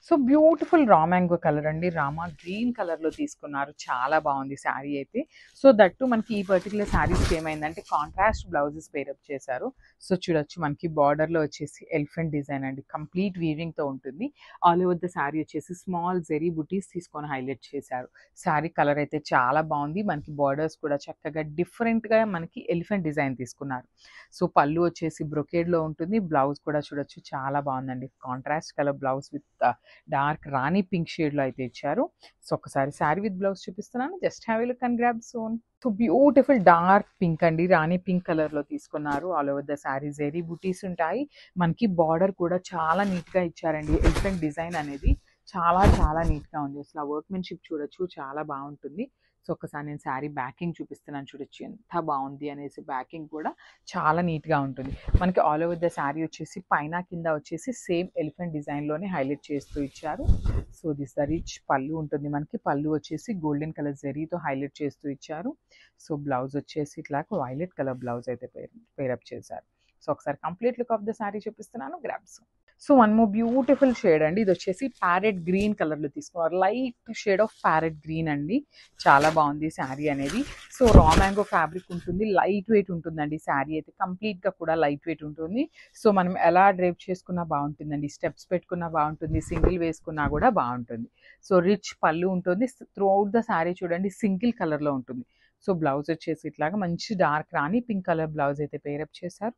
So beautiful raw mango colour అండి. Rama green కలర్లో తీసుకున్నారు. చాలా బాగుంది శారీ అయితే. సో దట్టు మనకి ఈ పర్టికులర్ శారీస్కి ఏమైందంటే కాంట్రాస్ట్ బ్లౌజెస్ పేరప్ చేశారు. సో చూడొచ్చు మనకి బార్డర్లో వచ్చేసి ఎలిఫెంట్ డిజైన్ అండి, కంప్లీట్ వీవింగ్తో ఉంటుంది. ఆల్ ఓవర్ ద శారీ వచ్చేసి స్మాల్ జెరీ బుటీస్ తీసుకొని హైలైట్ చేశారు. శారీ కలర్ అయితే చాలా బాగుంది. మనకి బార్డర్స్ కూడా చక్కగా డిఫరెంట్గా మనకి ఎలిఫెంట్ డిజైన్ తీసుకున్నారు. సో పళ్ళు వచ్చేసి బ్రొకేడ్లో ఉంటుంది. బ్లౌజ్ కూడా చూడొచ్చు చాలా బాగుందండి. Contrast colour blouse with dark rani pink షేడ్లో అయితే ఇచ్చారు. సో ఒకసారి శారీ విత్ బ్లౌజ్ చూపిస్తున్నాను. Just have a look and grab soon. So beautiful dark pink అండి, రాణి పింక్ కలర్లో తీసుకున్నారు. All over the sari zari butis ఉంటాయి. మనకి బార్డర్ కూడా చాలా నీట్గా ఇచ్చారండి. ఎలిఫెంట్ డిజైన్ అనేది చాలా చాలా నీట్గా ఉంది. అసలు ఆ వర్క్మెన్షిప్ చూడొచ్చు, చాలా బాగుంటుంది. సో ఒకసారి నేను శారీ బ్యాకింగ్ చూపిస్తున్నాను. చూడొచ్చు ఎంత బాగుంది అనేసి. బ్యాకింగ్ కూడా చాలా నీట్గా ఉంటుంది. మనకి ఆల్ ఓవర్ ద శారీ వచ్చేసి పైన కింద వచ్చేసి సేమ్ ఎలిఫెంట్ డిజైన్లోనే హైలైట్ చేస్తూ ఇచ్చారు. సో దిస్ ద రిచ్ పళ్ళు ఉంటుంది. మనకి పళ్ళు వచ్చేసి గోల్డెన్ కలర్ జరీతో హైలైట్ చేస్తూ ఇచ్చారు. సో బ్లౌజ్ వచ్చేసి ఇట్లా వైలెట్ కలర్ బ్లౌజ్ అయితే పేరప్ చేశారు. సో ఒకసారి complete look of the sari చూపిస్తున్నాను. Grabs. So one more beautiful shade అండి. ఇది వచ్చేసి ప్యారెట్ గ్రీన్ కలర్లో తీసుకున్నారు. Light shade of parrot green అండి. చాలా బాగుంది శారీ అనేది. సో రా మ్యాంగో ఫ్యాబ్రిక్ ఉంటుంది, లైట్ వెయిట్ ఉంటుందండి. శారీ అయితే కంప్లీట్గా కూడా లైట్ వెయిట్ ఉంటుంది. సో మనం ఎలా డ్రైప్ చేసుకున్నా బాగుంటుందండి. స్టెప్స్ పెట్టుకున్నా బాగుంటుంది, సింగిల్ వేసుకున్నా కూడా బాగుంటుంది. సో రిచ్ పళ్ళు ఉంటుంది. త్రూ అవుట్ ద శారీ చూడండి సింగిల్ కలర్లో ఉంటుంది. సో బ్లౌజ్ వచ్చేసి ఇట్లాగా మంచి dark rani pink colour blouse అయితే పేరప్ చేశారు.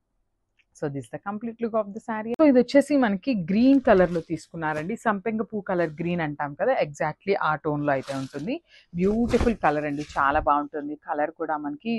So this the complete look of the sari. So ఇది వచ్చేసి మనకి గ్రీన్ కలర్ లో తీసుకున్నారండి. సంపెంగ పూ కలర్ గ్రీన్ అంటాం కదా, ఎగ్జాక్ట్లీ ఆ టోన్ లో అయితే ఉంటుంది. బ్యూటిఫుల్ కలర్ అండి, చాలా బాగుంటుంది. కలర్ కూడా మనకి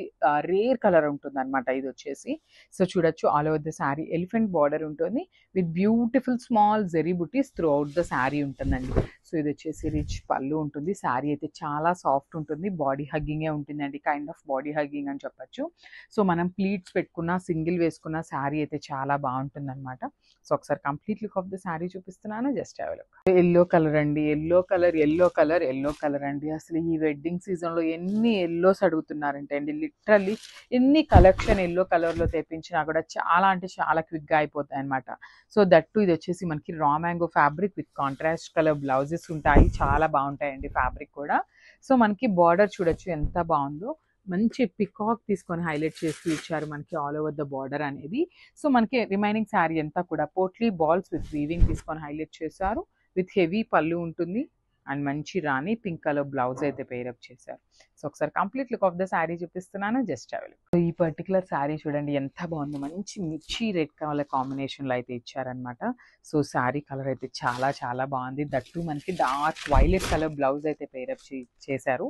రేర్ కలర్ ఉంటుంది అనమాట ఇది వచ్చేసి. సో చూడొచ్చు all over the sari elephant border ఉంటుంది with beautiful small zari buttis through out the sari ఉంటుందండి. సో ఇది వచ్చేసి రిచ్ పళ్ళు ఉంటుంది. శారీ అయితే చాలా సాఫ్ట్ ఉంటుంది. బాడీ హగ్గింగే ఉంటుందండి, కైండ్ ఆఫ్ బాడీ హగ్గింగ్ అని చెప్పచ్చు. సో మనం ప్లీట్స్ పెట్టుకున్న సింగిల్ వేసుకున్న శారీ అయితే చాలా బాగుంటుంది అనమాట. సో ఒకసారి complete look of the sari చూపిస్తున్నాను. Just have a look. Yellow colour అండి, yellow colour yellow colour yellow colour అండి. అసలు ఈ వెడ్డింగ్ సీజన్లో ఎన్ని ఎల్లోస్ అడుగుతున్నారంటే అండి, లిటరల్లీ ఎన్ని కలెక్షన్ ఎల్లో కలర్లో తెప్పించినా కూడా చాలా అంటే చాలా క్విక్గా అయిపోతాయి అనమాట. సో దట్టు ఇది వచ్చేసి మనకి రా mango fabric with contrast colour blouses ఉంటాయి. చాలా బాగుంటాయండి ఫ్యాబ్రిక్ కూడా. సో మనకి బార్డర్ చూడొచ్చు ఎంత బాగుందో. మంచి పికాక్ తీసుకొని హైలైట్ చేస్తూ ఇచ్చారు మనకి ఆల్ ఓవర్ ద బార్డర్ అనేది. సో మనకి రిమైనింగ్ శారీ అంతా కూడా పోట్లీ బాల్స్ విత్ వీవింగ్ తీసుకొని హైలైట్ చేశారు. విత్ హెవీ పళ్ళు ఉంటుంది అండ్ మంచి రాణి పింక్ కలర్ బ్లౌజ్ అయితే పేరప్ చేశారు. సో ఒకసారి complete look of the sari చూపిస్తున్నాను. Just avail. ఈ పర్టికులర్ శారీ చూడండి ఎంత బాగుందో. మంచి మిర్చి రెడ్ కలర్ కాంబినేషన్లో అయితే ఇచ్చారనమాట. సో శారీ కలర్ అయితే చాలా చాలా బాగుంది. దట్టు మనకి డార్క్ వైలెట్ కలర్ బ్లౌజ్ అయితే పేరప్ చేశారు.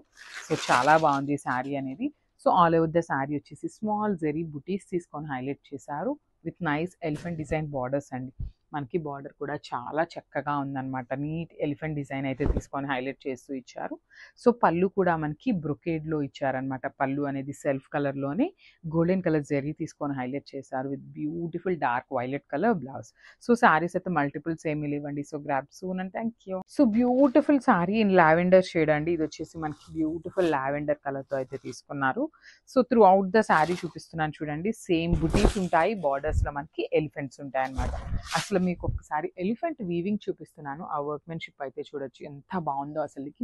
సో చాలా బాగుంది శారీ అనేది. So all over the sari వచ్చేసి స్మాల్ జెరీ బుటీస్ తీసుకొని హైలైట్ చేశారు with nice elephant design borders అండి. మనకి బార్డర్ కూడా చాలా చక్కగా ఉందన్నమాట. నీట్ ఎలిఫెంట్ డిజైన్ అయితే తీసుకొని హైలైట్ చేస్తూ ఇచ్చారు. సో పళ్ళు కూడా మనకి బ్రొకేడ్లో ఇచ్చారనమాట. పళ్ళు అనేది సెల్ఫ్ కలర్లోనే గోల్డెన్ కలర్ జెరీ తీసుకొని హైలైట్ చేశారు with beautiful dark violet colour blouse. So saris అయితే మల్టిపుల్స్ ఏమీ లేవండి. So grab soon and thank you. So beautiful sari in lavender shade అండి. ఇది వచ్చేసి మనకి బ్యూటిఫుల్ లావెండర్ కలర్తో అయితే తీసుకున్నారు. So through out the sari చూపిస్తున్నాను చూడండి. సేమ్ బుటీస్ ఉంటాయి, బార్డర్స్లో మనకి ఎలిఫెంట్స్ ఉంటాయి అనమాట. అసలు మీకు ఒకసారి ఎలిఫెంట్ వీవింగ్ చూపిస్తున్నాను. ఆ వర్క్మెన్షిప్ అయితే చూడొచ్చు ఎంత బాగుందో. అసలుకి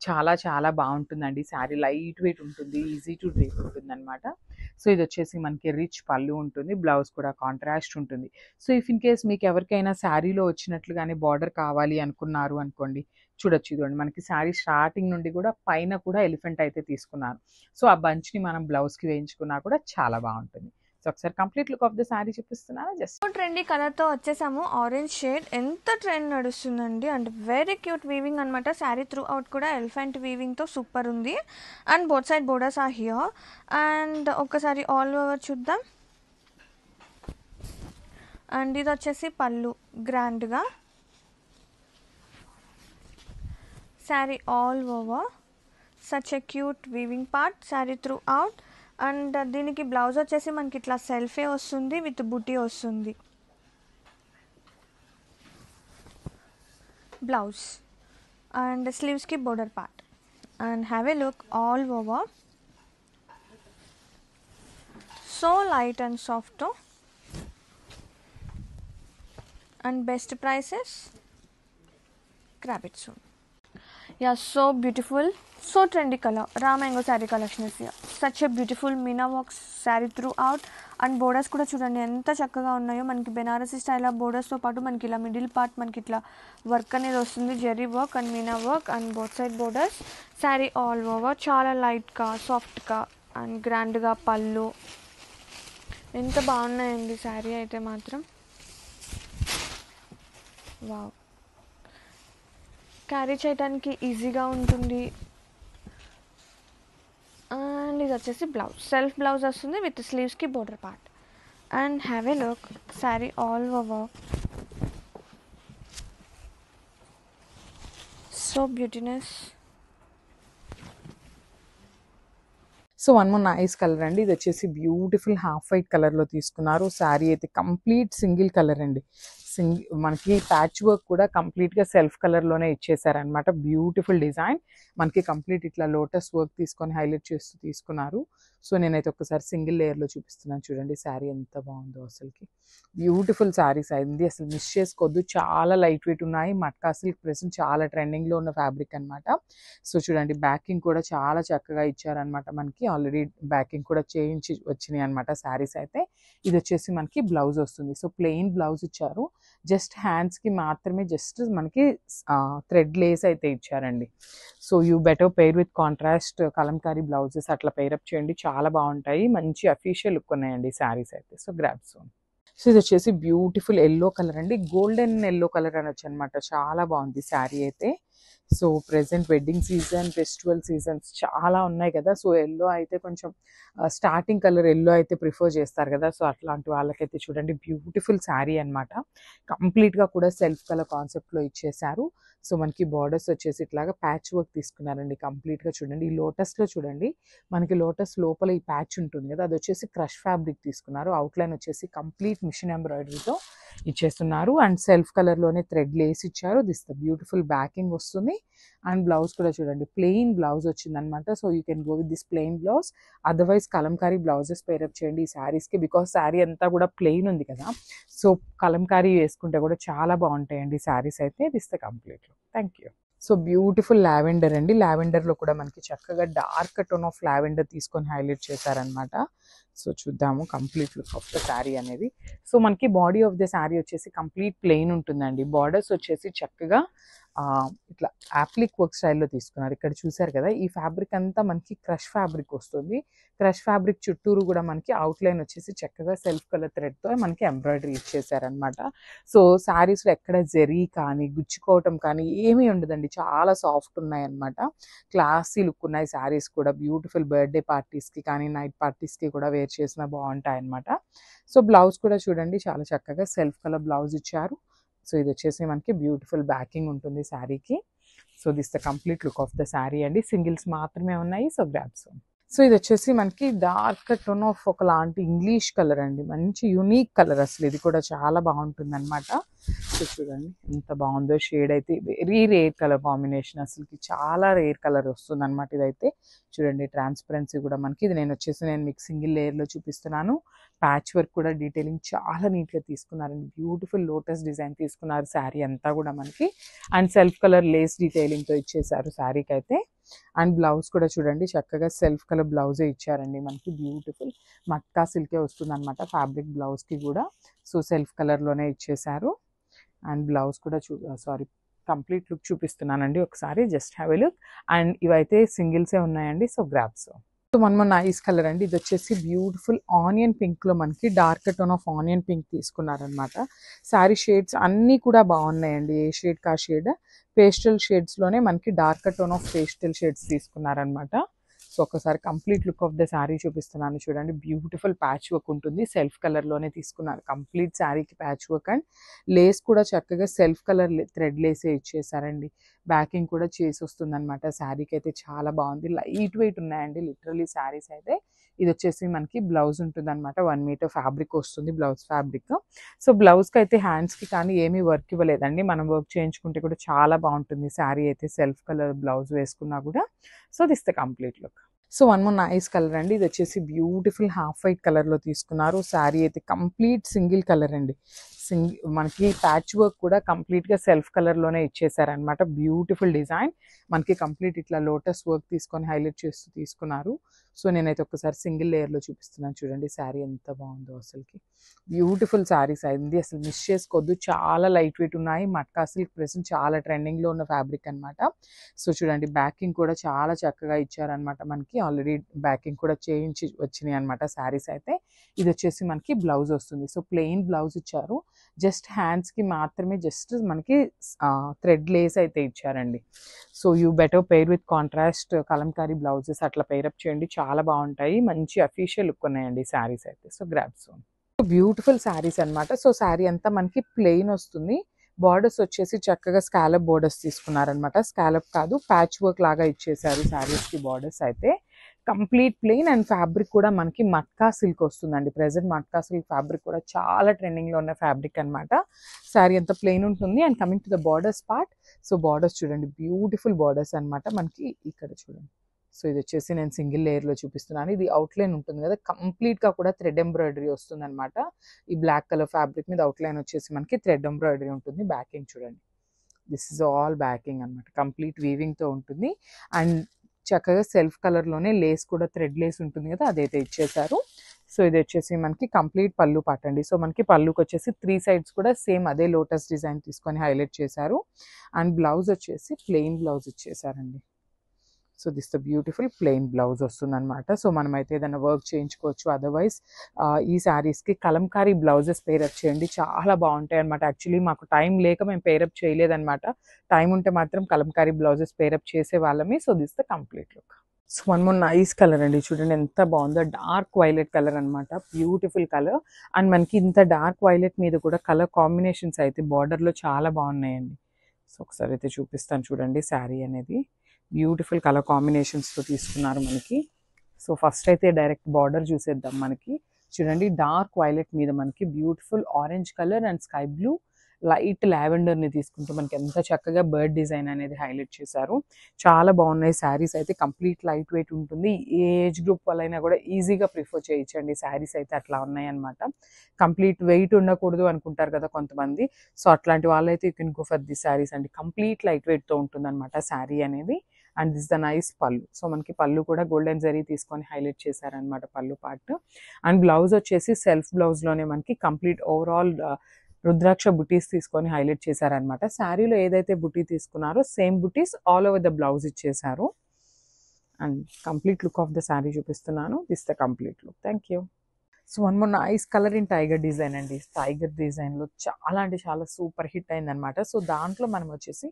చాలా చాలా బాగుంటుందండి. శారీ లైట్ వెయిట్ ఉంటుంది, ఈజీ టు డ్రేప్ ఉంటుంది అనమాట. సో ఇది వచ్చేసి మనకి రిచ్ పళ్ళు ఉంటుంది, బ్లౌజ్ కూడా కాంట్రాస్ట్ ఉంటుంది. సో ఇఫ్ ఇన్ కేస్ మీకు ఎవరికైనా శారీలో వచ్చినట్లుగానే బార్డర్ కావాలి అనుకున్నారు అనుకోండి, చూడొచ్చు ఇదండి మనకి శారీ స్టార్టింగ్ నుండి కూడా పైన కూడా ఎలిఫెంట్ అయితే తీసుకున్నారు. సో ఆ బంచ్ని మనం బ్లౌజ్కి వేయించుకున్నా కూడా చాలా బాగుంటుంది. సో ఒకసారి complete look of the sari చూపిస్తున్నాను. జస్ట్ ట్రెండీ కలర్తో వచ్చేసాము. ఆరెంజ్ షేడ్ ఎంత ట్రెండ్ నడుస్తుందండి, అండ్ వెరీ క్యూట్ వీవింగ్ అనమాట. శారీ త్రూ అవుట్ కూడా ఎలిఫెంట్ వీవింగ్తో సూపర్ ఉంది. And both side borders are here. And ఒకసారి ఆల్ ఓవర్ చూద్దాం. అండ్ ఇది వచ్చేసి పళ్ళు గ్రాండ్గా. Sari all over such a cute weaving part sari throughout. And దీనికి బ్లౌజ్ వచ్చేసి మనకి ఇట్లా సెల్ఫే వస్తుంది విత్ బుటీ వస్తుంది బ్లౌజ్. అండ్ స్లీవ్స్కి border part. And have a look all over. So light and soft. And best prices grab it soon. Yeah, so beautiful, so trendy color. Raw mango saree collection is here. Such a beautiful Meena work saree throughout. And borders కూడా చూడండి ఎంత చక్కగా ఉన్నాయో. మనకి Banarasi style of బోర్డర్స్తో పాటు మనకి ఇలా middle part మనకి ఇట్లా వర్క్ అనేది వస్తుంది, zari work and meena work and both side borders. Sari all over చాలా లైట్గా సాఫ్ట్గా అండ్ గ్రాండ్గా పళ్ళు. ఎంత బాగున్నాయండి శారీ అయితే మాత్రం. వావ్, క్యారీ చేయడానికి ఈజీగా ఉంటుంది. అండ్ ఇది వచ్చేసి బ్లౌజ్, సెల్ఫ్ బ్లౌజ్ వస్తుంది విత్ స్లీవ్స్కి border part. And have a look, sari all over so beautyness. So one more nice colour అండి. ఇది వచ్చేసి బ్యూటిఫుల్ హాఫ్ వైట్ కలర్లో తీసుకున్నారు. శారీ అయితే కంప్లీట్ సింగిల్ కలర్ అండి. మనకి ప్యాచ్ వర్క్ కూడా కంప్లీట్గా సెల్ఫ్ కలర్లోనే ఇచ్చేసారనమాట. బ్యూటిఫుల్ డిజైన్, మనకి కంప్లీట్ ఇట్లా లోటస్ వర్క్ తీసుకొని హైలైట్ చేస్తూ తీసుకున్నారు. సో నేనైతే ఒకసారి సింగిల్ లేయర్లో చూపిస్తున్నాను చూడండి. శారీ ఎంత బాగుందో అసలుకి. బ్యూటిఫుల్ శారీస్ అయింది, అసలు మిస్ చేసుకోవద్దు. చాలా లైట్ వెయిట్ ఉన్నాయి. మట్కా సిల్క్ ప్రెసెంట్ చాలా ట్రెండింగ్లో ఉన్న ఫ్యాబ్రిక్ అనమాట. సో చూడండి బ్యాకింగ్ కూడా చాలా చక్కగా ఇచ్చారనమాట. మనకి ఆల్రెడీ బ్యాకింగ్ కూడా చేయించి వచ్చినాయి అనమాట శారీస్ అయితే. ఇది వచ్చేసి మనకి బ్లౌజ్ వస్తుంది. సో ప్లెయిన్ బ్లౌజ్ ఇచ్చారు, జస్ట్ హ్యాండ్స్కి మాత్రమే జస్ట్ మనకి థ్రెడ్ లేస్ అయితే ఇచ్చారండి. So you better pair with contrast Kalamkari blouses అట్లా పెయిరప్ చేయండి, చాలా బాగుంటాయి. మంచి అఫీషియల్ లుక్ ఉన్నాయండి శారీస్ అయితే. So grab soon. సో ఇది వచ్చేసి బ్యూటిఫుల్ ఎల్లో కలర్ అండి, గోల్డెన్ ఎల్లో కలర్ అనొచ్చు అనమాట. చాలా బాగుంది శారీ అయితే. So present wedding season, festival seasons చాలా ఉన్నాయి కదా. సో ఎల్లో అయితే కొంచెం స్టార్టింగ్ కలర్ ఎల్లో అయితే ప్రిఫర్ చేస్తారు కదా. సో అట్లాంటి వాళ్ళకైతే చూడండి బ్యూటిఫుల్ శారీ అనమాట. కంప్లీట్గా కూడా సెల్ఫ్ కలర్ కాన్సెప్ట్లో ఇచ్చేసారు. సో మనకి బార్డర్స్ వచ్చేసి ఇట్లాగా ప్యాచ్ వర్క్ తీసుకున్నారండి కంప్లీట్గా. చూడండి ఈ లోటస్లో చూడండి, మనకి లోటస్ లోపల ఈ ప్యాచ్ ఉంటుంది కదా, అది వచ్చేసి క్రష్ ఫ్యాబ్రిక్ తీసుకున్నారు. అవుట్లైన్ వచ్చేసి కంప్లీట్ మిషన్ ఎంబ్రాయిడరీతో ఇచ్చేస్తున్నారు. అండ్ సెల్ఫ్ కలర్లోనే థ్రెడ్ లేస్ ఇచ్చారు. దిస్ ద బ్యూటిఫుల్ బ్యాకింగ్ వస్తుంది. అండ్ బ్లౌజ్ కూడా చూడండి ప్లెయిన్ బ్లౌజ్ వచ్చిందనమాట. So you can go with this plain blouse. Otherwise Kalamkari blouses pair up చేయండి ఈ శారీస్కి, బికాస్ శారీ అంతా కూడా ప్లెయిన్ ఉంది కదా. సో కలంకారీ వేసుకుంటే కూడా చాలా బాగుంటాయండి శారీస్ అయితే. This the complete look. Thank you. So beautiful lavender అండి. లావెండర్లో కూడా మనకి చక్కగా డార్క్ టోన్ ఆఫ్ లావెండర్ తీసుకొని హైలైట్ చేశారనమాట. సో చూద్దాము complete look of the sari అనేది. సో మనకి బాడీ ఆఫ్ ద శారీ వచ్చేసి కంప్లీట్ ప్లెయిన్ ఉంటుందండి. బార్డర్స్ వచ్చేసి చక్కగా ఇట్లా యాప్లిక్ వర్క్ స్టైల్లో తీసుకున్నారు. ఇక్కడ చూసారు కదా, ఈ ఫ్యాబ్రిక్ అంతా మనకి క్రష్ ఫ్యాబ్రిక్ వస్తుంది. క్రష్ ఫ్యాబ్రిక్ చుట్టూరు కూడా మనకి అవుట్లైన్ వచ్చేసి చక్కగా సెల్ఫ్ కలర్ థ్రెడ్తో మనకి ఎంబ్రాయిడరీ ఇచ్చేసారనమాట. సో శారీస్లో ఎక్కడ జరీ కానీ గుచ్చుకోవటం కానీ ఏమీ ఉండదండి, చాలా సాఫ్ట్ ఉన్నాయన్నమాట. క్లాసీ లుక్ ఉన్నాయి శారీస్ కూడా. బ్యూటిఫుల్ బర్త్డే పార్టీస్కి కానీ నైట్ పార్టీస్కి కూడా వేర్ చేసినా బాగుంటాయి అన్నమాట. సో బ్లౌజ్ కూడా చూడండి చాలా చక్కగా సెల్ఫ్ కలర్ బ్లౌజ్ ఇచ్చారు. సో ఇది వచ్చేసి మనకి బ్యూటిఫుల్ బ్యాకింగ్ ఉంటుంది శారీకి. So this the complete look of the sari అండి. సింగిల్స్ మాత్రమే ఉన్నాయి. So grabs. సో ఇది వచ్చేసి మనకి డార్క్ టోన్ ఆఫ్ ఒకలాంటి ఇంగ్లీష్ కలర్ అండి, మంచి యూనిక్ కలర్. అసలు ఇది కూడా చాలా బాగుంటుంది అనమాట. సో చూడండి ఎంత బాగుందో షేడ్ అయితే. వెరీ రేర్ కలర్ కాంబినేషన్, అసలుకి చాలా రేర్ కలర్ వస్తుంది అనమాట ఇదైతే. చూడండి ట్రాన్స్పరెన్సీ కూడా మనకి. ఇది నేను మీకు సింగిల్ లేయర్లో చూపిస్తున్నాను. ప్యాచ్ వర్క్ కూడా డీటెయిలింగ్ చాలా నీట్గా తీసుకున్నారండి. బ్యూటిఫుల్ లోటస్ డిజైన్ తీసుకున్నారు శారీ అంతా కూడా మనకి. అండ్ సెల్ఫ్ కలర్ లేస్ డీటెయిలింగ్తో ఇచ్చేసారు శారీకి అయితే. అండ్ బ్లౌజ్ కూడా చూడండి చక్కగా సెల్ఫ్ కలర్ బ్లౌజే ఇచ్చారండి మనకి. బ్యూటిఫుల్ మట్కా సిల్కే వస్తుంది అనమాట ఫ్యాబ్రిక్ బ్లౌజ్కి కూడా. సో సెల్ఫ్ కలర్లోనే ఇచ్చేసారు. అండ్ బ్లౌజ్ కూడా కంప్లీట్ లుక్ చూపిస్తున్నానండి ఒకసారి, just have a look. And ఇవైతే సింగిల్సే ఉన్నాయండి. So grabs. సో మన నైస్ కలర్ అండి. ఇది వచ్చేసి బ్యూటిఫుల్ ఆనియన్ పింక్లో మనకి dark tone of onion pink తీసుకున్నారనమాట. శారీ షేడ్స్ అన్నీ కూడా బాగున్నాయండి. ఏ షేడ్ కా షేడ్ పేస్టల్ షేడ్స్లోనే మనకి dark tone of pastel shades తీసుకున్నారనమాట. సో ఒకసారి complete look of the sari చూపిస్తున్నాను చూడండి. బ్యూటిఫుల్ ప్యాచ్ వర్క్ ఉంటుంది, సెల్ఫ్ కలర్లోనే తీసుకున్నారు కంప్లీట్ శారీకి ప్యాచ్ వర్క్. అండ్ లేస్ కూడా చక్కగా సెల్ఫ్ కలర్ థ్రెడ్ లేసే ఇచ్చేసారండి. బ్యాకింగ్ కూడా చేసి వస్తుంది అనమాట. శారీకి అయితే చాలా బాగుంది. లైట్ వెయిట్ ఉన్నాయండి లిటరలీ శారీస్ అయితే. ఇది వచ్చేసి మనకి బ్లౌజ్ ఉంటుంది అనమాట. 1 మీటర్ ఫ్యాబ్రిక్ వస్తుంది బ్లౌజ్ ఫ్యాబ్రిక్. సో బ్లౌజ్కి అయితే హ్యాండ్స్కి కానీ ఏమీ వర్క్ ఇవ్వలేదండి, మనం వర్క్ చేయించుకుంటే కూడా చాలా బాగుంటుంది శారీ అయితే సెల్ఫ్ కలర్ బ్లౌజ్ వేసుకున్నా కూడా. So this the complete look. So one more nice colour అండి. ఇది వచ్చేసి బ్యూటిఫుల్ హాఫ్ వైట్ కలర్లో తీసుకున్నారు. శారీ అయితే కంప్లీట్ సింగిల్ కలర్ అండి. మనకి ప్యాచ్ వర్క్ కూడా కంప్లీట్గా సెల్ఫ్ కలర్లోనే ఇచ్చేసారనమాట. Beautiful design. మనకి కంప్లీట్ ఇట్లా లోటస్ వర్క్ తీసుకొని హైలైట్ చేస్తూ తీసుకున్నారు. సో నేనైతే ఒక్కసారి సింగిల్ లేయర్లో చూపిస్తున్నాను చూడండి. శారీ ఎంత బాగుందో అసలుకి. బ్యూటిఫుల్ శారీస్ అయింది, అసలు మిస్ చేసుకోవద్దు. చాలా లైట్ వెయిట్ ఉన్నాయి. మట్కా సిల్క్ ప్రెసెంట్ చాలా ట్రెండింగ్లో ఉన్న ఫ్యాబ్రిక్ అనమాట. సో చూడండి బ్యాకింగ్ కూడా చాలా చక్కగా ఇచ్చారనమాట. మనకి ఆల్రెడీ బ్యాకింగ్ కూడా చేయించి వచ్చినాయి అనమాట శారీస్ అయితే. ఇది వచ్చేసి మనకి బ్లౌజ్ వస్తుంది. సో ప్లెయిన్ బ్లౌజ్ ఇచ్చారు. జస్ట్ హ్యాండ్స్కి మాత్రమే జస్ట్ మనకి థ్రెడ్ లేస్ అయితే ఇచ్చారండి. So you better pair with contrast Kalamkari blouses అట్లా పెయిరప్ చేయండి, చాలా బాగుంటాయి. మంచి అఫీషియల్ లుక్ ఉన్నాయండి శారీస్ అయితే. సో గ్రాబ్ సోన్ బ్యూటిఫుల్ శారీస్ అనమాట. సో శారీ అంతా మనకి ప్లెయిన్ వస్తుంది. బార్డర్స్ వచ్చేసి చక్కగా స్కాలప్ బోర్డర్స్ తీసుకున్నారనమాట. స్కాలప్ కాదు, ప్యాచ్ వర్క్ లాగా ఇచ్చేసారు శారీస్కి బార్డర్స్ అయితే. కంప్లీట్ ప్లెయిన్ అండ్ ఫ్యాబ్రిక్ కూడా మనకి మట్కా సిల్క్ వస్తుందండి. ప్రెజెంట్ మట్కా సిల్క్ ఫ్యాబ్రిక్ కూడా చాలా ట్రెండింగ్లో ఉన్న ఫ్యాబ్రిక్ అనమాట. శారీ అంతా ప్లెయిన్ ఉంటుంది. And coming to the borders part, so borders చూడండి బ్యూటిఫుల్ బార్డర్స్ అనమాట మనకి. ఇక్కడ చూడండి, సో ఇది వచ్చేసి నేను సింగిల్ లేయర్లో చూపిస్తున్నాను. ఇది అవుట్లైన్ ఉంటుంది కదా, కంప్లీట్గా కూడా థ్రెడ్ ఎంబ్రాయిడరీ వస్తుంది అనమాట. ఈ బ్లాక్ కలర్ ఫ్యాబ్రిక్ మీద అవుట్లైన్ వచ్చేసి మనకి థ్రెడ్ ఎంబ్రాయిడరీ ఉంటుంది. బ్యాకింగ్ చూడండి, దిస్ ఇస్ ఆల్ బ్యాకింగ్ అనమాట. కంప్లీట్ వీవింగ్తో ఉంటుంది. అండ్ చక్కగా సెల్ఫ్ కలర్లోనే లేస్ కూడా థ్రెడ్ లేస్ ఉంటుంది కదా, అదైతే ఇచ్చేసారు. సో ఇది వచ్చేసి మనకి కంప్లీట్ పళ్ళు పాట అండి. సో మనకి పళ్ళుకి వచ్చేసి 3 సైడ్స్ కూడా సేమ్ అదే లోటస్ డిజైన్ తీసుకొని హైలైట్ చేశారు. అండ్ బ్లౌజ్ వచ్చేసి ప్లెయిన్ బ్లౌజ్ ఇచ్చేసారండి. So this the beautiful plain blouse వస్తుంది అనమాట. సో మనమైతే ఏదైనా వర్క్ చేయించుకోవచ్చు. అదర్వైజ్ ఈ శారీస్కి కలంకారీ బ్లౌజెస్ పేరప్ చేయండి, చాలా బాగుంటాయి అనమాట. యాక్చువల్లీ మాకు టైం లేక మేము పేరప్ చేయలేదన్నమాట. టైం ఉంటే మాత్రం కలంకారీ బ్లౌజెస్ పేరప్ చేసే వాళ్ళమి. So this the complete look. So one more nice colour అండి, చూడండి ఎంత బాగుందో. డార్క్ వైలెట్ కలర్ అనమాట, బ్యూటిఫుల్ కలర్. అండ్ మనకి ఇంత డార్క్ వైలెట్ మీద కూడా కలర్ కాంబినేషన్స్ అయితే బార్డర్లో చాలా బాగున్నాయండి. సో ఒకసారి అయితే చూపిస్తాను చూడండి. శారీ అనేది బ్యూటిఫుల్ కలర్ కాంబినేషన్స్తో తీసుకున్నారు మనకి. సో ఫస్ట్ అయితే డైరెక్ట్ బార్డర్ చూసేద్దాం. మనకి చూడండి డార్క్ వైలెట్ మీద మనకి beautiful orange colour and sky blue light లావెండర్ని తీసుకుంటూ మనకి ఎంత చక్కగా బర్డ్ డిజైన్ అనేది హైలైట్ చేశారు. చాలా బాగున్నాయి శారీస్ అయితే. కంప్లీట్ లైట్ వెయిట్ ఉంటుంది. ఏ ఏజ్ గ్రూప్ వాళ్ళైనా కూడా ఈజీగా ప్రిఫర్ చేయొచ్చండి. శారీస్ అయితే అట్లా ఉన్నాయి అనమాట. కంప్లీట్ వెయిట్ ఉండకూడదు అనుకుంటారు కదా కొంతమంది. సో అట్లాంటి వాళ్ళైతే you can go for the saris అండి. కంప్లీట్ లైట్ వెయిట్తో ఉంటుంది అనమాట శారీ అనేది. అండ్ దిస్ ద నైస్ పళ్ళు. సో మనకి పళ్ళు కూడా గోల్డెన్ జరీ తీసుకొని హైలైట్ చేశారనమాట పళ్ళు పార్ట్. అండ్ బ్లౌజ్ వచ్చేసి సెల్ఫ్ బ్లౌజ్లోనే మనకి కంప్లీట్ ఓవరాల్ రుద్రాక్ష బుటీస్ తీసుకొని హైలైట్ చేశారనమాట. శారీలో ఏదైతే బుటీ తీసుకున్నారో same butis all over the blouse ఇచ్చేసారు. And complete look of the sari చూపిస్తున్నాను. This the complete look. Thank you. So one more nice colour in tiger design అండి. టైగర్ డిజైన్లో చాలా అంటే చాలా సూపర్ హిట్ అయిందనమాట. సో దాంట్లో మనం వచ్చేసి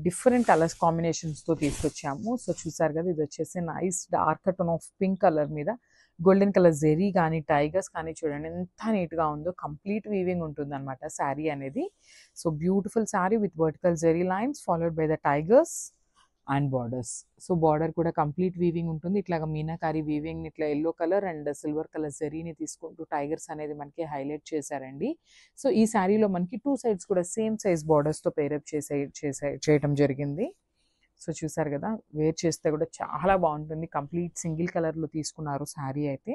డిఫరెంట్ కలర్స్ కాంబినేషన్స్తో తీసుకొచ్చాము. సో చూసారు కదా, ఇది వచ్చేసి nice dark tone of pink colour మీద గోల్డెన్ కలర్ జెరీ కానీ టైగర్స్ కానీ చూడండి ఎంత నీట్గా ఉందో. కంప్లీట్ వీవింగ్ ఉంటుంది అనమాట శారీ అనేది. So beautiful sari with vertical zari lines followed by the tigers and borders. So border కూడా కంప్లీట్ వీవింగ్ ఉంటుంది. ఇట్లాగా మీనాకారి వీవింగ్ ఇట్లా yellow colour and silver colour జరీని తీసుకుంటూ టైగర్స్ అనేది మనకి హైలైట్ చేశారండి. సో ఈ శారీలో మనకి 2 సైడ్స్ కూడా సేమ్ సైజ్ బార్డర్స్తో పేరప్ చేయడం జరిగింది. సో చూసారు కదా, వేర్ చేస్తే కూడా చాలా బాగుంటుంది. కంప్లీట్ సింగిల్ కలర్లో తీసుకున్నారు శారీ అయితే.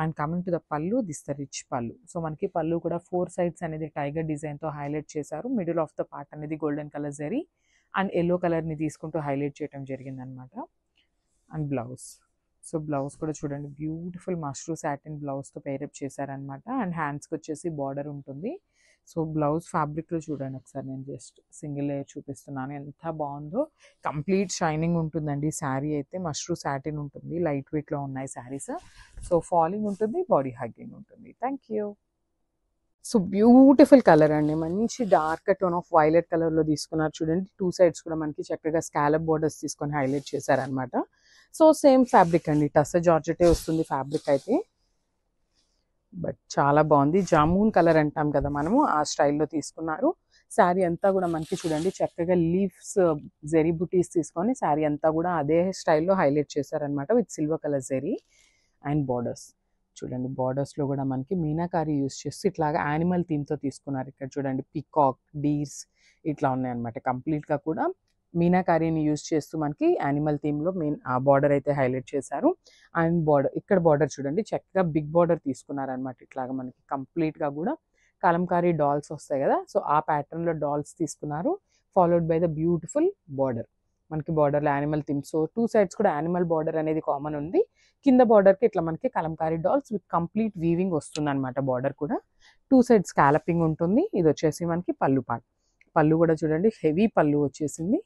అండ్ కమింగ్ టు ద పళ్ళు, దిస్ ద రిచ్ పళ్ళు. సో మనకి పళ్ళు కూడా 4 సైడ్స్ అనేది టైగర్ డిజైన్తో హైలైట్ చేశారు. మిడిల్ ఆఫ్ ద పార్ట్ అనేది golden colour zari and yellow కలర్ని తీసుకుంటూ హైలైట్ చేయడం జరిగిందనమాట. అండ్ బ్లౌజ్, సో బ్లౌజ్ కూడా చూడండి బ్యూటిఫుల్ మష్రూ సాటిన్ బ్లౌజ్తో పేరప్ చేశారనమాట. అండ్ హ్యాండ్స్కి వచ్చేసి బార్డర్ ఉంటుంది. సో బ్లౌజ్ ఫ్యాబ్రిక్లో చూడండి ఒకసారి, నేను జస్ట్ సింగిల్ లేయర్ చూపిస్తున్నాను ఎంత బాగుందో. కంప్లీట్ షైనింగ్ ఉంటుందండి శారీ అయితే. మష్రూ సాటిన్ ఉంటుంది, లైట్ వెయిట్లో ఉన్నాయి శారీస్. సో ఫాలింగ్ ఉంటుంది, బాడీ హగ్గింగ్ ఉంటుంది. Thank you. So beautiful colour అండి, మంచి డార్క్ టోన్ ఆఫ్ వైలెట్ కలర్లో తీసుకున్నారు చూడండి. 2 సైడ్స్ కూడా మనకి చక్కగా స్కాలప్ బోర్డర్స్ తీసుకొని హైలైట్ చేశారనమాట. సో సేమ్ ఫ్యాబ్రిక్ అండి, టస్సర్ జార్జెటే వస్తుంది ఫ్యాబ్రిక్ అయితే. బట్ చాలా బాగుంది. జామూన్ కలర్ అంటాం కదా మనము, ఆ స్టైల్లో తీసుకున్నారు. శారీ అంతా కూడా మనకి చూడండి చక్కగా లీవ్స్ జెరీ బుటీస్ తీసుకొని శారీ అంతా కూడా అదే స్టైల్లో హైలైట్ చేశారనమాట with silver colour zari and borders. చూడండి బార్డర్స్లో కూడా మనకి మీనాకారి యూస్ చేస్తూ ఇట్లాగా యానిమల్ థీమ్తో తీసుకున్నారు. ఇక్కడ చూడండి పికాక్, డీర్స్ ఇట్లా ఉన్నాయన్నమాట. కంప్లీట్గా కూడా మీనాకారిని యూస్ చేస్తూ మనకి యానిమల్ థీమ్లో మెయిన్ ఆ బార్డర్ అయితే హైలైట్ చేశారు. అండ్ బార్డర్, ఇక్కడ బార్డర్ చూడండి చక్కగా బిగ్ బార్డర్ తీసుకున్నారనమాట. ఇట్లాగా మనకి కంప్లీట్గా కూడా కలంకారీ డాల్స్ వస్తాయి కదా, సో ఆ ప్యాటర్న్లో డాల్స్ తీసుకున్నారు. Followed by the beautiful border. మనకి బార్డర్లో యానిమల్ థీమ్, సో 2 సైడ్స్ కూడా యానిమల్ బార్డర్ అనేది కామన్ ఉంది. కింద బార్డర్కి ఇట్లా మనకి Kalamkari dolls with complete weaving వస్తుంది అనమాట. బార్డర్ కూడా 2 సైడ్స్ స్కాలపింగ్ ఉంటుంది. ఇది వచ్చేసి మనకి పళ్ళు పార్ట్. పళ్ళు కూడా చూడండి హెవీ పళ్ళు వచ్చేసింది.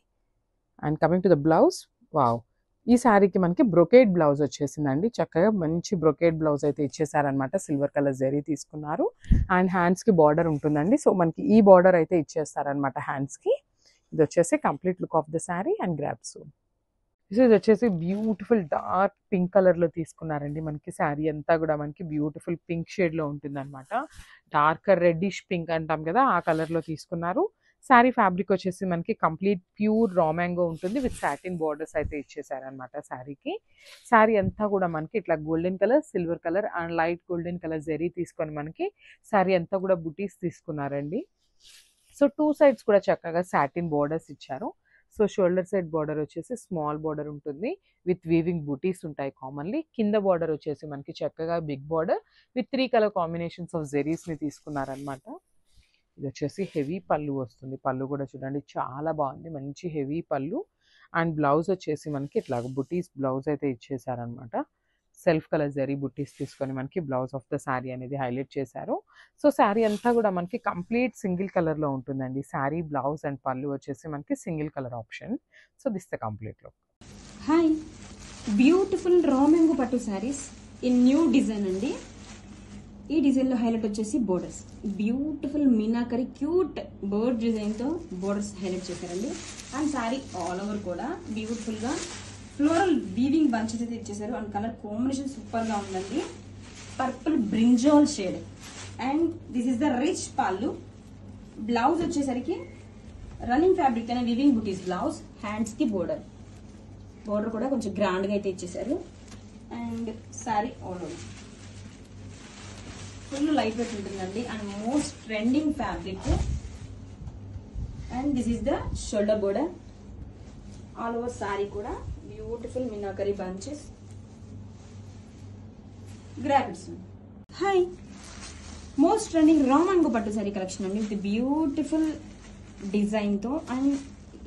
And coming to the blouse, wow, ఈ శారీకి మనకి బ్రొకేడ్ బ్లౌజ్ వచ్చేసిందండి. చక్కగా మంచి బ్రొకేడ్ బ్లౌజ్ అయితే ఇచ్చేసారనమాట. సిల్వర్ కలర్ జరీ తీసుకున్నారు. అండ్ హ్యాండ్స్కి బార్డర్ ఉంటుందండి. సో మనకి ఈ బార్డర్ అయితే ఇచ్చేస్తారనమాట హ్యాండ్స్కి. ఇది వచ్చేసి complete look of the sari and grasp. So ఇది వచ్చేసి బ్యూటిఫుల్ డార్క్ పింక్ కలర్లో తీసుకున్నారండి. మనకి శారీ అంతా కూడా మనకి బ్యూటిఫుల్ పింక్ షేడ్లో ఉంటుందన్నమాట. డార్కర్ రెడ్డిష్ పింక్ అంటాం కదా, ఆ కలర్లో తీసుకున్నారు. శారీ ఫ్యాబ్రిక్ వచ్చేసి మనకి కంప్లీట్ ప్యూర్ రా మ్యాంగో ఉంటుంది విత్ సాటిన్ బార్డర్స్ అయితే ఇచ్చేసారనమాట శారీకి. శారీ అంతా కూడా మనకి ఇట్లా golden colour, silver colour and light golden colour zari తీసుకొని మనకి శారీ అంతా కూడా బుటీస్ తీసుకున్నారండి. సో 2 సైడ్స్ కూడా చక్కగా సాటిన్ బార్డర్స్ ఇచ్చారు. సో షోల్డర్ సైడ్ బార్డర్ వచ్చేసి స్మాల్ బార్డర్ ఉంటుంది విత్ వీవింగ్ బుటీస్ ఉంటాయి కామన్లీ. కింద బార్డర్ వచ్చేసి మనకి చక్కగా big border with 3 colour combinations of జెరీస్ని తీసుకున్నారనమాట. ఇది వచ్చేసి హెవీ పళ్ళు వస్తుంది. పళ్ళు కూడా చూడండి చాలా బాగుంది, మంచి హెవీ పళ్ళు. అండ్ బ్లౌజ్ వచ్చేసి మనకి ఇట్లా బుటీస్ బ్లౌజ్ అయితే ఇచ్చేసారనమాట. సెల్ఫ్ కలర్ జరీ బుట్టీస్ తీసుకొని మనకి బ్లౌజ్ ఆఫ్ ద శారీ అనేది హైలైట్ చేశారు. సో శారీ అంతా కూడా మనకి కంప్లీట్ సింగిల్ కలర్లో ఉంటుందండి. శారీ, బ్లౌజ్ అండ్ పళ్ళు వచ్చేసి మనకి single colour option. So this the complete look. Hi, beautiful రా మ్యాంగో పట్టు శారీస్ ఇన్ న్యూ డిజైన్ అండి. ఈ డిజైన్లో హైలైట్ వచ్చేసి borders. Beautiful meenakari cute bird డిజైన్తో బోర్డర్స్ హైలైట్ చేశారండి. అండ్ శారీ ఆల్ ఓవర్ కూడా బ్యూటిఫుల్గా ఫ్లోరల్ వీవింగ్ బంచెస్ అయితే ఇచ్చేసారు. అండ్ కలర్ కాంబినేషన్ సూపర్గా ఉందండి. Purple brinjal shade. And this is the rich pallu. Blouse వచ్చేసరికి రన్నింగ్ ఫ్యాబ్రిక్ అనే వీవింగ్ బుటీస్ బ్లౌజ్. హ్యాండ్స్కి బోర్డర్ కూడా కొంచెం గ్రాండ్గా అయితే ఇచ్చేసారు. And sari all over full light weight ఉంటుందండి. And most trending fabric. And this is the shoulder border. All over sari కూడా beautiful meenakari bunches. Graphics. Hi, most trending raw mango పట్టు శారీ కలెక్షన్ అండి విత్ బ్యూటిఫుల్ డిజైన్తో. అండ్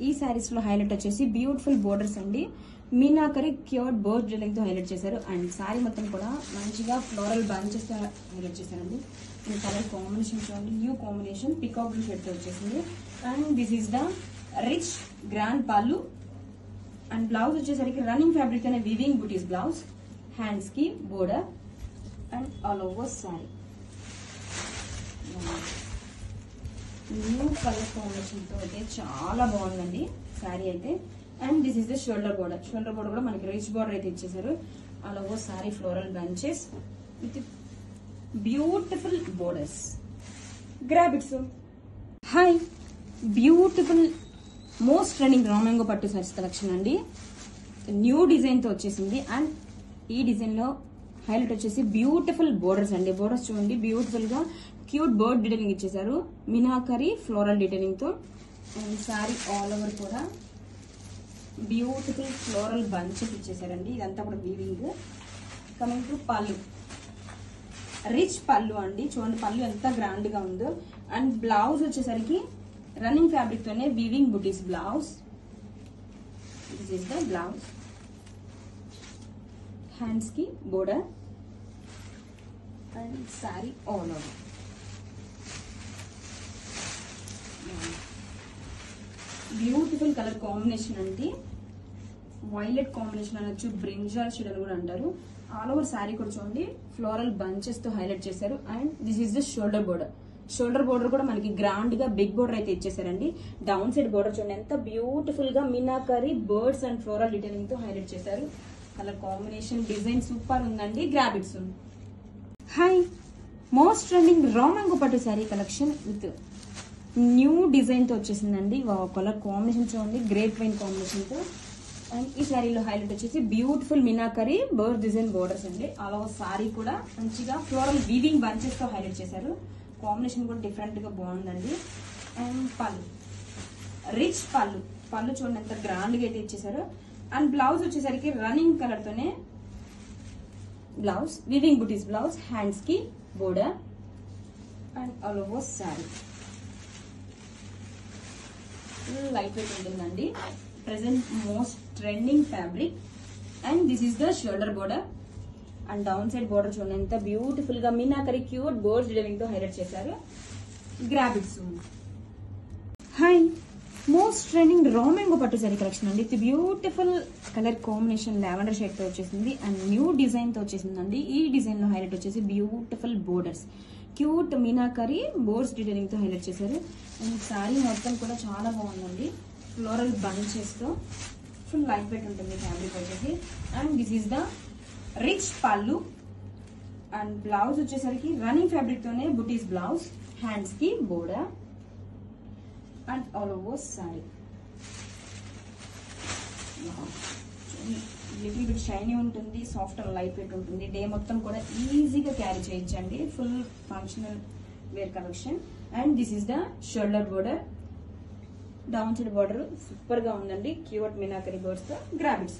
ఈ శారీస్లో హైలైట్ వచ్చేసి beautiful borders అండి. Meenakari cute bird డిజైన్తో హైలైట్ చేశారు. అండ్ శారీ మొత్తం కూడా మంచిగా ఫ్లోరల్ బంచెస్తో హైలైట్ చేశారండి. ఈ కలర్ కాంబినేషన్ చూడండి, న్యూ కాంబినేషన్ పికాక్ బ్లూ షేడ్తో వచ్చేసింది. And this is the rich grand పళ్ళు. అండ్ బ్లౌజ్ వచ్చేసరికి రన్నింగ్ ఫ్యాబ్రిక్ అనే వీవింగ్ బుటీస్ బ్లౌజ్. హ్యాండ్స్కి border and all over sari new colour కాంబినేషన్తో అయితే చాలా బాగుందండి శారీ అయితే. And this is the shoulder border. Shoulder border కూడా మనకి రిచ్ బోర్డర్ అయితే ఇచ్చేసారు. All over sari floral bunches with beautiful borders. Grab it. So hi, beautiful most trending raw mango పట్టు సారీస్ కలెక్షన్ అండి. న్యూ డిజైన్తో వచ్చేసింది. అండ్ ఈ డిజైన్లో హైలైట్ వచ్చేసి బ్యూటిఫుల్ బోర్డర్స్ అండి. బోర్డర్స్ చూడండి బ్యూటిఫుల్గా క్యూట్ బర్డ్ డీటెయిలింగ్ ఇచ్చేసారు. మీనాకరీ ఫ్లోరల్ డీటెయిలింగ్తో. అండ్ శారీ ఆల్ ఓవర్ కూడా బ్యూటిఫుల్ ఫ్లోరల్ బంచెస్ ఇచ్చేసారండి. ఇదంతా కూడా weaving. Coming to pallu, rich pallu అండి. చూడండి పళ్ళు ఎంత గ్రాండ్ గా ఉందో. అండ్ బ్లౌజ్ వచ్చేసరికి రన్నింగ్ ఫ్యాబ్రిక్ తోనే weaving butis blouse. This is the blouse. Hands కి border and sari all over. Beautiful colour combination అండి. వైలెట్ కాంబినేషన్ అనొచ్చు, బ్రింజాల్ షేడ్ అని కూడా అంటారు. ఆల్ ఓవర్ శారీ కూడా చూడండి ఫ్లోరల్ బంచెస్ తో హైలైట్ చేశారు. And this is the shoulder border. Shoulder border కూడా మనకి గ్రాండ్ గా బిగ్ బోర్డర్ అయితే ఇచ్చేసారండి. డౌన్ సైడ్ బోర్డర్ చూడండి ఎంత బ్యూటిఫుల్ గా meenakari birds and floral detailing తో హైలైట్ చేశారు. కలర్ కాంబినేషన్ డిజైన్ సూపర్ ఉందండి. Grab it soon. Hi, most trending raw mango పట్టు sari collection with new design తో వచ్చేసిందండి. కలర్ కాంబినేషన్ చూడండి గ్రేట్ వైన్ కాంబినేషన్ తో. అండ్ ఈ శారీలో హైలైట్ వచ్చేసి beautiful meenakari bird design borders అండి. ఆల్ ఓవర్ శారీ కూడా మంచిగా ఫ్లోరల్ వీవింగ్ బంచెస్ తో హైలైట్ చేశారు. కాంబినేషన్ కూడా డిఫరెంట్ గా బాగుందండి. అండ్ పళ్ళు, రిచ్ పళ్ళు. పళ్ళు చూడండి ఎంత గ్రాండ్ గా అయితే ఇచ్చేసారు. అండ్ బ్లౌజ్ వచ్చేసరికి రన్నింగ్ కలర్ తోనే blouse, weaving butis blouse. Hands కి border and all over sari full light weight ఉంటుందండి. Present most trending fabric. And this is the shoulder border and down side border చూడండి ఎంత బ్యూటిఫుల్ గా మీనాకరి క్యూట్ బోర్డ్స్ డిజైనింగ్ తో highlight చేశారు. Grab it soon. Hi, most trending raw mango పట్టు sari collection అండి. ఇది beautiful colour combination lavender shade తో వచ్చేసింది అండ్ న్యూ డిజైన్ తో వచ్చేసిందండి. ఈ డిజైన్ లో హైలైట్ వచ్చేసి beautiful borders, cute meenakari boards designing తో హైలైట్ చేశారు. అండ్ సారీ మొత్తం కూడా చాలా బాగుందండి. ఫ్లోరల్ బంచెస్ తో ఫుల్ లైట్ వెయిట్ ఉంటుంది ఫ్యాబ్రిక్ వచ్చేసి. And this is the rich pallu and blouse వచ్చేసరికి రన్నింగ్ ఫ్యాబ్రిక్ తోనే బుటీస్ బ్లౌజ్, హ్యాండ్స్ కి border and all over sari. Little bit shiny ఉంటుంది, సాఫ్ట్ అండ్ లైట్ వెయిట్ ఉంటుంది. డే మొత్తం కూడా ఈజీగా క్యారీ చేయొచ్చండి. Full functional wear collection. And this is the shoulder border, down side border super గా ఉందండి. క్యూట్ మీనాకరి బోర్డ్స్ తో గ్రాబిట్స్.